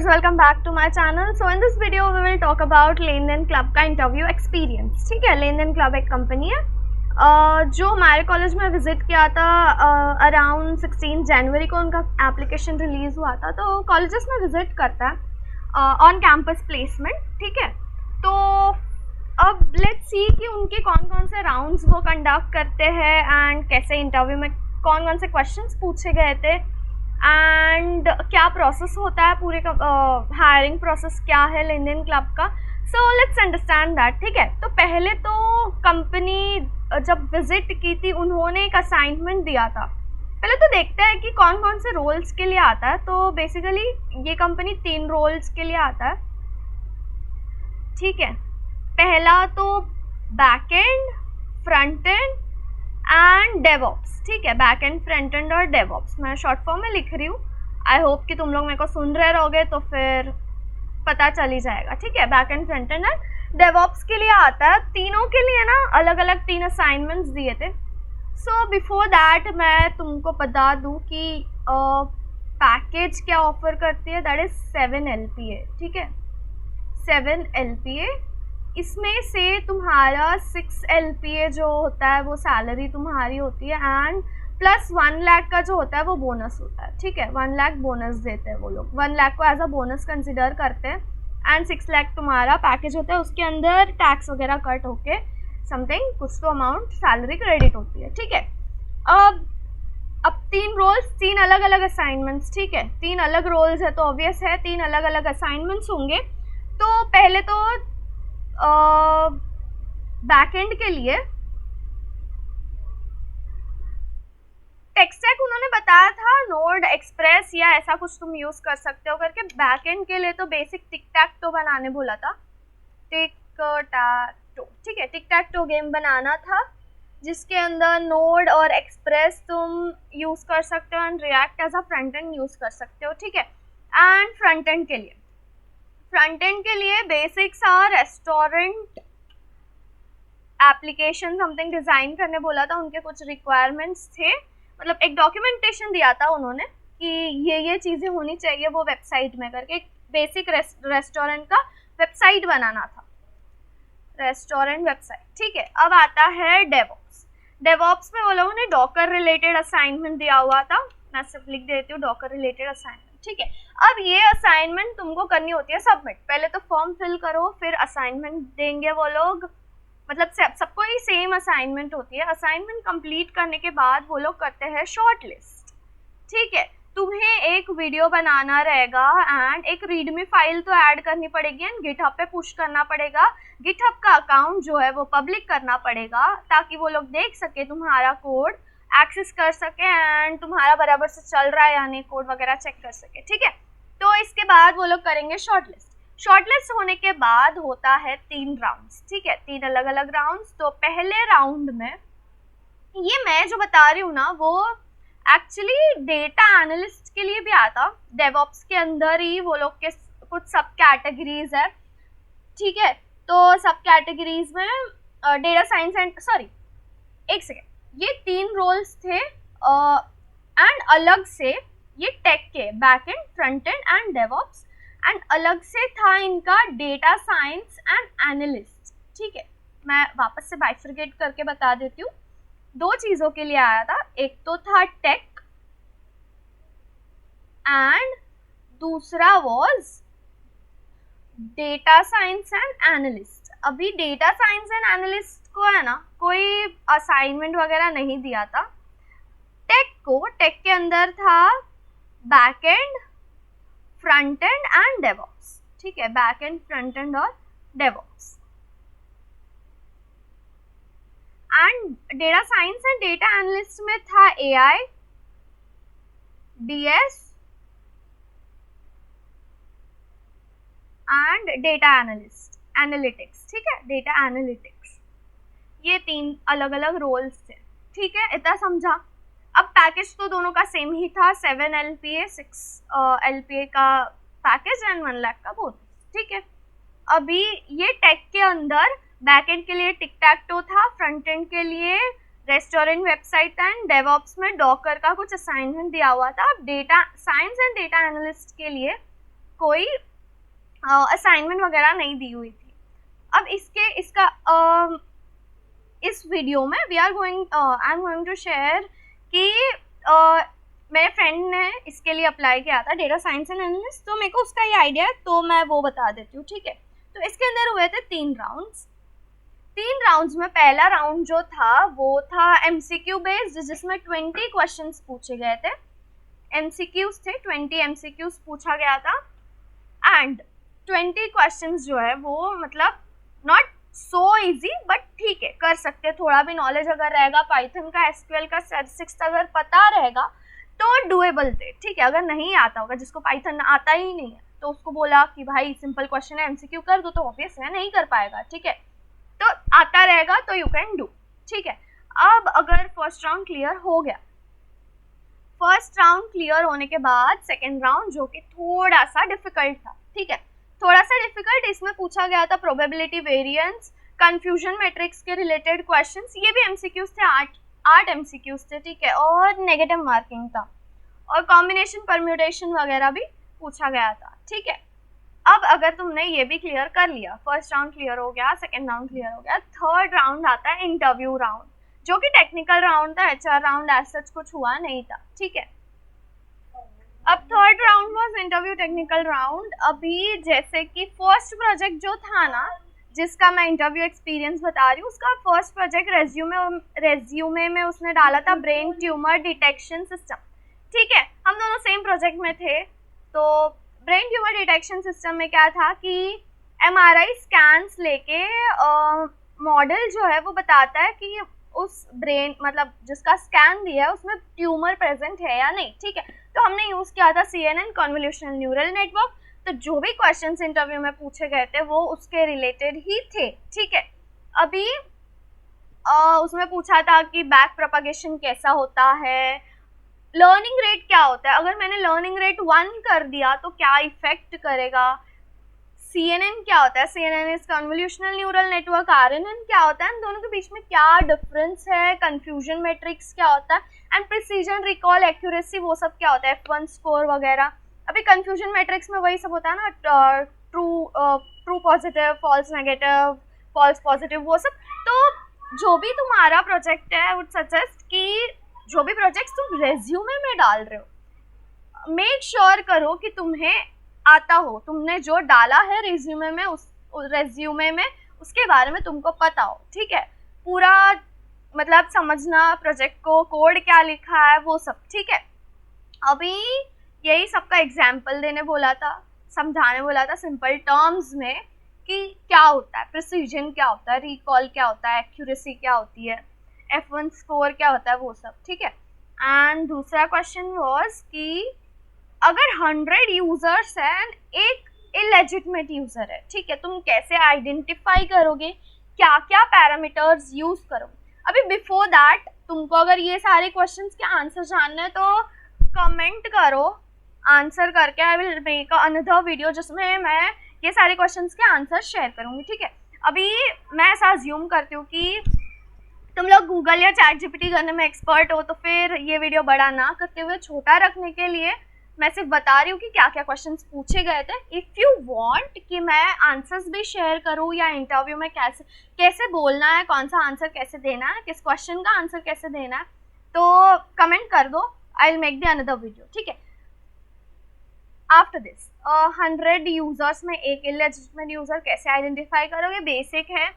welcome back to my channel. So in this video we will talk about लेनदेन club का interview experience. ठीक है, लेनदेन club एक कंपनी है जो हमारे कॉलेज में विजिट किया था अराउंड 16 जनवरी को उनका एप्लीकेशन रिलीज हुआ था. तो कॉलेजेस में विजिट करता है ऑन कैंपस प्लेसमेंट. ठीक है, तो अब लेट्स सी कि उनके कौन कौन से राउंड्स वो कंडक्ट करते हैं एंड कैसे इंटरव्यू में कौन कौन से क्वेश्चंस पूछे गए थे एंड क्या प्रोसेस होता है पूरे हायरिंग प्रोसेस क्या है लेनदेन क्लब का. So let's understand that. ठीक है, तो पहले तो कंपनी जब विजिट की थी उन्होंने एक असाइनमेंट दिया था. पहले तो देखते हैं कि कौन कौन से रोल्स के लिए आता है. तो बेसिकली ये कंपनी 3 रोल्स के लिए आता है. ठीक है, पहला तो back and, front end and DevOps. ठीक है, बैक एंड, फ्रंट एंड और डेवऑप्स मैं शॉर्ट फॉर्म में लिख रही हूँ. आई होप कि तुम लोग मेरे को सुन रहे रहोगे तो फिर पता चल ही जाएगा. ठीक है, back and, front end DevOps के लिए आता है. तीनों के लिए ना अलग अलग 3 असाइनमेंट्स दिए थे. सो बिफोर दैट मैं तुमको बता दूँ कि पैकेज क्या ऑफर करती है. That is 7 LPA. ठीक है, 7 LPA. इसमें से तुम्हारा 6 LPA जो होता है वो सैलरी तुम्हारी होती है एंड प्लस 1 लाख का जो होता है वो बोनस होता है. ठीक है, 1 लाख बोनस देते हैं वो लोग. 1 लाख को एज अ बोनस कंसिडर करते हैं एंड 6 लाख तुम्हारा पैकेज होता है. उसके अंदर टैक्स वगैरह कट होके समथिंग कुछ तो अमाउंट सैलरी क्रेडिट होती है. ठीक है, अब 3 रोल्स, 3 अलग अलग असाइनमेंट्स. ठीक है, 3 अलग रोल्स है तो ऑब्वियस है 3 अलग अलग असाइनमेंट्स होंगे. तो पहले तो बैकएंड के लिए टेक स्टैक उन्होंने बताया था नोड, एक्सप्रेस या ऐसा कुछ तुम यूज कर सकते हो करके. बैकएंड के लिए तो बेसिक टिक टैक टो बनाने बोला था. टिक टैक टो. ठीक है, टिक टैक टो गेम बनाना था जिसके अंदर नोड और एक्सप्रेस तुम यूज कर सकते हो and react as a front end use कर सकते हो. ठीक है, एंड फ्रंट एंड के लिए बेसिक्स और रेस्टोरेंट एप्लीकेशन समथिंग डिज़ाइन करने बोला था. उनके कुछ रिक्वायरमेंट्स थे, मतलब एक डॉक्यूमेंटेशन दिया था उन्होंने कि ये चीज़ें होनी चाहिए वो वेबसाइट में करके. एक बेसिक रेस्टोरेंट का वेबसाइट बनाना था, रेस्टोरेंट वेबसाइट. ठीक है, अब आता है डेवऑप्स में वो लोगों ने डॉकर रिलेटेड असाइनमेंट दिया हुआ था. मैं सिर्फ लिख देती हूँ डॉकर रिलेटेड असाइनमेंट. ठीक है, अब ये असाइनमेंट तुमको करनी होती है सबमिट. पहले तो फॉर्म फिल करो, फिर असाइनमेंट देंगे वो लोग. मतलब सबको ही सेम असाइनमेंट होती है. असाइनमेंट कंप्लीट करने के बाद वो लोग करते हैं शॉर्ट लिस्ट. ठीक है, तुम्हें एक वीडियो बनाना रहेगा एंड एक रीडमी फाइल तो ऐड करनी पड़ेगी एंड गिटहब पे पुश करना पड़ेगा. गिटहब का अकाउंट जो है वो पब्लिक करना पड़ेगा ताकि वो लोग देख सके तुम्हारा कोड, एक्सेस कर सके एंड तुम्हारा बराबर से चल रहा है या नहीं, कोड वगैरह चेक कर सके. ठीक है, तो इसके बाद वो लोग करेंगे शॉर्टलिस्ट होने के बाद होता है 3 राउंड्स. ठीक है, 3 अलग अलग राउंड्स. तो पहले राउंड में ये मैं जो बता रही हूँ ना वो एक्चुअली डेटा एनालिस्ट के लिए भी आता. डेवऑप्स के अंदर ही वो लोग के कुछ सब कैटेगरीज है. ठीक है, तो सब कैटेगरीज में डेटा साइंस एंड एक सेकेंड, ये 3 रोल्स थे एंड अलग से ये टेक के back and, front end DevOps and अलग से था इनका डेटा साइंस एंड एनालिस्ट. ठीक है, मैं वापस से बाइफरकेट करके बता देती हूँ. 2 चीज़ों के लिए आया था. एक तो था टेक एंड दूसरा was data science and analyst. अभी डेटा साइंस एंड एनालिस्ट को है ना कोई असाइनमेंट वगैरह नहीं दिया था. टेक के अंदर था back and, front end and DevOps. ठीक है, बैक एंड, फ्रंट एंड और DevOps. And data science and data analyst में था AI, DS and data analytics. ठीक है, डेटा एनालिटिक्स. ये 3 अलग अलग रोल्स थे. ठीक है, इतना समझा. अब पैकेज तो दोनों का सेम ही था, 7 LPA, 6 LPA का पैकेज एंड 1 लाख का बोनस. ठीक है, अभी ये टेक के अंदर बैक एंड के लिए टिक टैक टो था, फ्रंट एंड के लिए रेस्टोरेंट वेबसाइट एंड डेवऑप्स में डॉकर का कुछ असाइनमेंट दिया हुआ था. अब data science and data analyst के लिए कोई असाइनमेंट वगैरह नहीं दी हुई थी। अब इस वीडियो में I am going to share कि मेरे फ्रेंड ने इसके लिए अप्लाई किया था, डेटा साइंस एंड एनालिस्ट, तो मेरे को उसका ये आइडिया है तो मैं वो बता देती हूँ, ठीक है। तो इसके अंदर हुए थे 3 राउंड्स में पहला राउंड जो था वो था MCQ बेस्ड, जिसमें 20 क्वेश्चंस पूछे गए थे। MCQs थे, 20 MCQs पूछा गया था एंड 20 क्वेश्चंस जो है वो मतलब नॉट सो इजी बट ठीक है, कर सकते। थोड़ा भी नॉलेज अगर रहेगा पाइथन का, SQL का, स्टैटिस्टिक्स अगर पता रहेगा तो डुएबल थे, ठीक है। अगर नहीं आता होगा, जिसको पाइथन आता ही नहीं है, तो उसको बोला कि भाई सिंपल क्वेश्चन है MCQ कर दो, तो ऑब्वियस है नहीं कर पाएगा, ठीक है। तो आता रहेगा तो यू कैन डू, ठीक है। अब अगर फर्स्ट राउंड क्लियर हो गया, फर्स्ट राउंड क्लियर होने के बाद सेकेंड राउंड जो कि थोड़ा सा डिफिकल्ट था, ठीक है, थोड़ा सा डिफिकल्ट, इसमें पूछा गया था प्रोबेबिलिटी वेरिएंस, कंफ्यूजन मैट्रिक्स के रिलेटेड क्वेश्चंस, ये भी MCQs थे, 8 MCQs थे, ठीक है, और नेगेटिव मार्किंग था, और कॉम्बिनेशन परम्यूटेशन वगैरह भी पूछा गया था, ठीक है। अब अगर तुमने ये भी क्लियर कर लिया, फर्स्ट राउंड क्लियर हो गया, सेकेंड राउंड क्लियर हो गया, थर्ड राउंड आता है इंटरव्यू राउंड, जो कि टेक्निकल राउंड था, HR राउंड एज सच कुछ हुआ नहीं था, ठीक है। अब third round was interview technical round. अभी जैसे कि फर्स्ट प्रोजेक्ट जो था ना, जिसका मैं इंटरव्यू एक्सपीरियंस बता रही हूँ, उसका फर्स्ट प्रोजेक्ट रेज्यूमे में उसने डाला था ब्रेन ट्यूमर डिटेक्शन सिस्टम, ठीक है। हम दोनों सेम प्रोजेक्ट में थे। तो ब्रेन ट्यूमर डिटेक्शन सिस्टम में क्या था कि MRI स्कैन्स लेके मॉडल जो है वो बताता है कि उस ब्रेन मतलब जिसका स्कैन दिया है उसमें ट्यूमर प्रेजेंट है या नहीं, ठीक है। तो हमने यूज़ किया था CNN कन्वोल्यूशनल न्यूरल नेटवर्क। तो जो भी क्वेश्चंस इंटरव्यू में पूछे गए थे वो उसके रिलेटेड ही थे, ठीक है। अभी उसमें पूछा था कि बैक प्रोपगेशन कैसा होता है, लर्निंग रेट क्या होता है, अगर मैंने लर्निंग रेट 1 कर दिया तो क्या इफेक्ट करेगा, CNN क्या होता है, CNN is convolutional neural network, RNN क्या होता है, इन दोनों के बीच में क्या डिफरेंस है, कंफ्यूजन मैट्रिक्स क्या होता है, एंड प्रिसीजन, रिकॉल, एक्यूरेसी वो सब क्या होता है, F1 स्कोर वगैरह। अभी कंफ्यूजन मैट्रिक्स में वही सब होता है ना, true positive, false negative, false positive, वो सब। तो जो भी तुम्हारा प्रोजेक्ट है, वुड सजेस्ट कि जो भी प्रोजेक्ट तुम रेज्यूमे में डाल रहे हो, मेक श्योर करो कि तुम्हें आता हो, तुमने जो डाला है रेज्यूमे में उसके बारे में तुमको पता हो, ठीक है। पूरा मतलब समझना प्रोजेक्ट को, कोड क्या लिखा है वो सब, ठीक है। अभी यही सबका एग्जाम्पल देने बोला था, समझाने बोला था सिंपल टर्म्स में कि क्या होता है, प्रिसीजन क्या होता है, रिकॉल क्या होता है, एक्यूरेसी क्या होती है, F1 स्कोर क्या होता है, वो सब, ठीक है। एंड दूसरा क्वेश्चन वाज कि अगर 100 यूजर्स हैं, एक इलेजिटिमेट यूजर है, ठीक है, तुम कैसे आइडेंटिफाई करोगे, क्या क्या पैरामीटर्स यूज करोगे। अभी बिफोर दैट तुमको अगर ये सारे क्वेश्चंस के आंसर जानना है तो कमेंट करो आंसर करके, I will make another video जिसमें मैं ये सारे क्वेश्चंस के आंसर शेयर करूंगी, ठीक है। अभी मैं ऐसा अज्यूम करती हूँ कि तुम लोग गूगल या ChatGPT करने में एक्सपर्ट हो, तो फिर ये वीडियो बड़ा ना करते हुए छोटा रखने के लिए मैं सिर्फ बता रही हूँ कि क्या क्या क्वेश्चंस पूछे गए थे। इफ़ यू वांट कि मैं आंसर्स भी शेयर करूँ या इंटरव्यू में कैसे बोलना है, कौन सा आंसर कैसे देना है, किस क्वेश्चन का आंसर कैसे देना है, तो कमेंट कर दो, I will make the another video, ठीक है। आफ्टर दिस 100 यूजर्स में एक इलेजिटिमेट यूजर कैसे आइडेंटिफाई करोगे, बेसिक है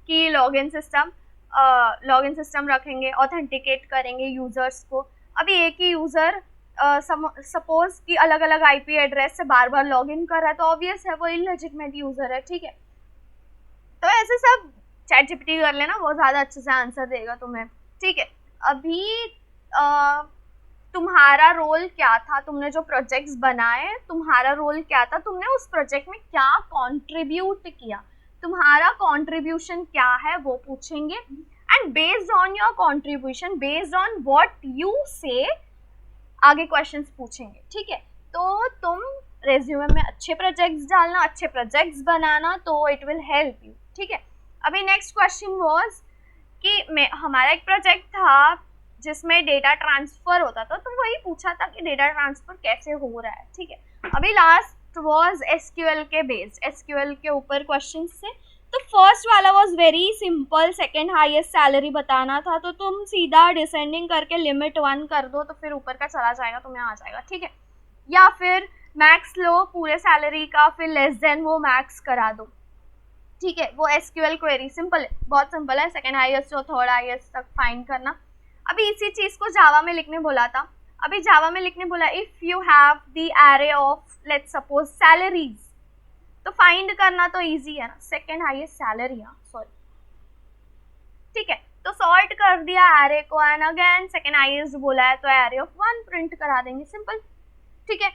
कि लॉगिन सिस्टम रखेंगे, ऑथेंटिकेट करेंगे यूजर्स को। अभी एक ही यूजर सपोज कि अलग अलग IP एड्रेस से बार बार लॉगिन कर रहा है तो ऑब्वियस है वो इलेजिटिमेट यूजर है, ठीक है। तो ऐसे सब ChatGPT कर लेना, वो ज़्यादा अच्छे से आंसर देगा तुम्हें, ठीक है। अभी तुम्हारा रोल क्या था, तुमने जो प्रोजेक्ट्स बनाए तुम्हारा रोल क्या था, तुमने उस प्रोजेक्ट में क्या कंट्रीब्यूट किया, तुम्हारा कंट्रीब्यूशन क्या है वो पूछेंगे। And based on your contribution, based on what you से आगे क्वेश्चंस पूछेंगे, ठीक है। तो तुम रेज्यूमे में अच्छे प्रोजेक्ट्स डालना, अच्छे प्रोजेक्ट्स बनाना, तो इट विल हेल्प यू, ठीक है। अभी नेक्स्ट क्वेश्चन वाज कि हमारा एक प्रोजेक्ट था जिसमें डेटा ट्रांसफ़र होता था, तो वही पूछा था कि डेटा ट्रांसफ़र कैसे हो रहा है, ठीक है। अभी लास्ट वाज एसक्यूएल के बेस्ड, एसक्यूएल के ऊपर क्वेश्चन थे। तो फर्स्ट वाला was very simple, second highest salary बताना था, तो तुम सीधा डिसेंडिंग करके लिमिट 1 कर दो तो फिर ऊपर का चला जाएगा, तुम्हें आ जाएगा, ठीक है। या फिर मैक्स लो पूरे सैलरी का, फिर लेस देन वो मैक्स करा दो, ठीक है। वो एसक्यूएल क्वेरी सिंपल है, बहुत सिंपल है, सेकंड हाईएस्ट और थर्ड हाईएस्ट तक फाइंड करना। अभी इसी चीज को जावा में लिखने बोला था, अभी जावा में लिखने बोला if you have the array of let's suppose salaries, तो फाइंड करना तो इजी है ना, सेकंड हाईएस्ट सैलरी, सॉरी, ठीक है। तो सॉर्ट कर दिया एरे को एंड अगेन सेकंड हाईएस्ट बोला है तो एरे ऑफ 1 प्रिंट करा देंगे, सिंपल, ठीक है।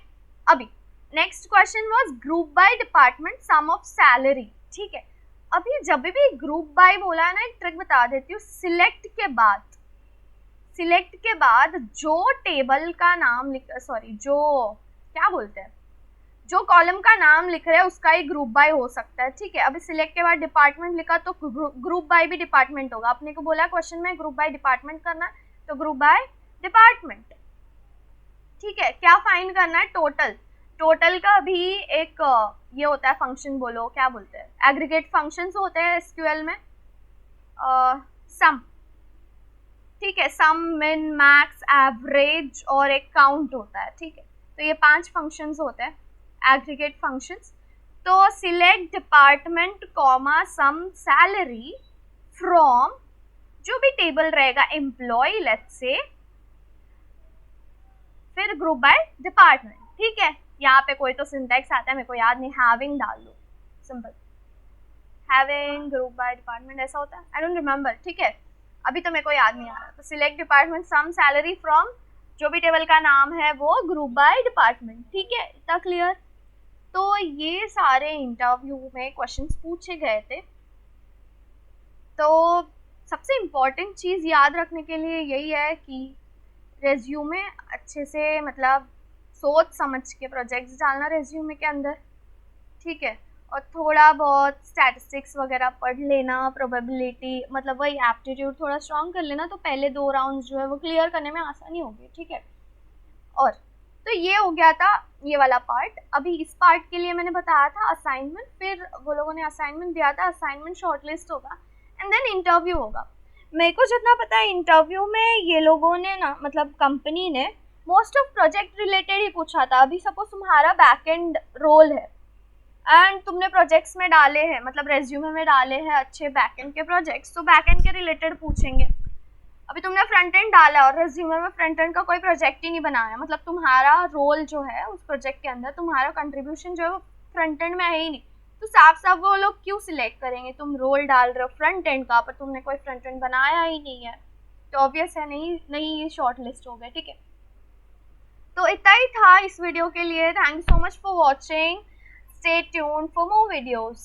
अभी next question was group by department sum of salary, ठीक है। अभी जब भी ग्रुप बाय बोला है ना, एक ट्रिक बता देती हूँ, सिलेक्ट के बाद जो टेबल का नाम जो क्या बोलते हैं, जो कॉलम का नाम लिख रहे हैं उसका ही ग्रुप बाय हो सकता है, ठीक है। अभी सिलेक्ट के बाद डिपार्टमेंट लिखा तो ग्रुप बाय भी डिपार्टमेंट होगा, अपने को बोला क्वेश्चन में ग्रुप बाय डिपार्टमेंट करना है तो ग्रुप बाय डिपार्टमेंट, ठीक है। क्या फाइंड करना है, टोटल का भी एक ये होता है फंक्शन, बोलो क्या बोलते हैं, एग्रीगेट फंक्शंस होते हैं एसक्यूएल में, सम, ठीक है, सम, मिन, मैक्स, एवरेज और एक काउंट होता है, ठीक है। तो ये 5 फंक्शंस होते हैं एग्रीगेट फंक्शंस। तो select department comma sum salary from जो भी टेबल रहेगा एम्प्लॉय लेट्स से, फिर ग्रुप बाय डिपार्टमेंट, ठीक है। यहाँ पे कोई तो सिंटैक्स आता है, मेरे को याद नहीं, हैविंग डाल दो, simple, having group by department ऐसा होता है, आई डोंट रिमेम्बर, ठीक है, अभी तो मेरे को याद नहीं आ रहा। तो select department sum salary from जो भी टेबल का नाम है वो ग्रुप बाय डिपार्टमेंट, ठीक है, इतना क्लियर। तो ये सारे इंटरव्यू में क्वेश्चंस पूछे गए थे। तो सबसे इम्पॉर्टेंट चीज़ याद रखने के लिए यही है कि रेज्यूमे अच्छे से मतलब सोच समझ के प्रोजेक्ट्स डालना रेज्यूमे के अंदर, ठीक है। और थोड़ा बहुत स्टैटिस्टिक्स वगैरह पढ़ लेना, प्रोबेबिलिटी मतलब वही एप्टीट्यूड थोड़ा स्ट्रॉन्ग कर लेना, तो पहले 2 राउंड्स जो है वो क्लियर करने में आसानी होगी, ठीक है। और तो ये हो गया था ये वाला पार्ट। अभी इस पार्ट के लिए मैंने बताया था असाइनमेंट, फिर वो लोगों ने असाइनमेंट दिया था, असाइनमेंट शॉर्टलिस्ट होगा एंड देन इंटरव्यू होगा। मेरे को जितना पता है इंटरव्यू में ये लोगों ने ना, मतलब कंपनी ने मोस्ट ऑफ प्रोजेक्ट रिलेटेड ही पूछा था। अभी सपोज तुम्हारा बैक एंड रोल है एंड तुमने प्रोजेक्ट्स में डाले हैं, मतलब रेज्यूमे में डाले हैं अच्छे बैक एंड के प्रोजेक्ट्स, तो बैक एंड के रिलेटेड पूछेंगे। अभी तुमने फ्रंट एंड डाला और रेज्यूमे में फ्रंट एंड का कोई प्रोजेक्ट ही नहीं बनाया, मतलब तुम्हारा रोल जो है उस प्रोजेक्ट के अंदर तुम्हारा कंट्रीब्यूशन जो है वो फ्रंट एंड में है ही नहीं, तो साफ साफ वो लोग क्यों सिलेक्ट करेंगे। तुम रोल डाल रहे हो फ्रंट एंड का पर तुमने कोई फ्रंट एंड बनाया ही नहीं है, तो ऑब्वियस है नहीं ये शॉर्ट लिस्ट हो गया, ठीक है। तो इतना ही था इस वीडियो के लिए। Thank you so much for watching, stay tuned for more videos.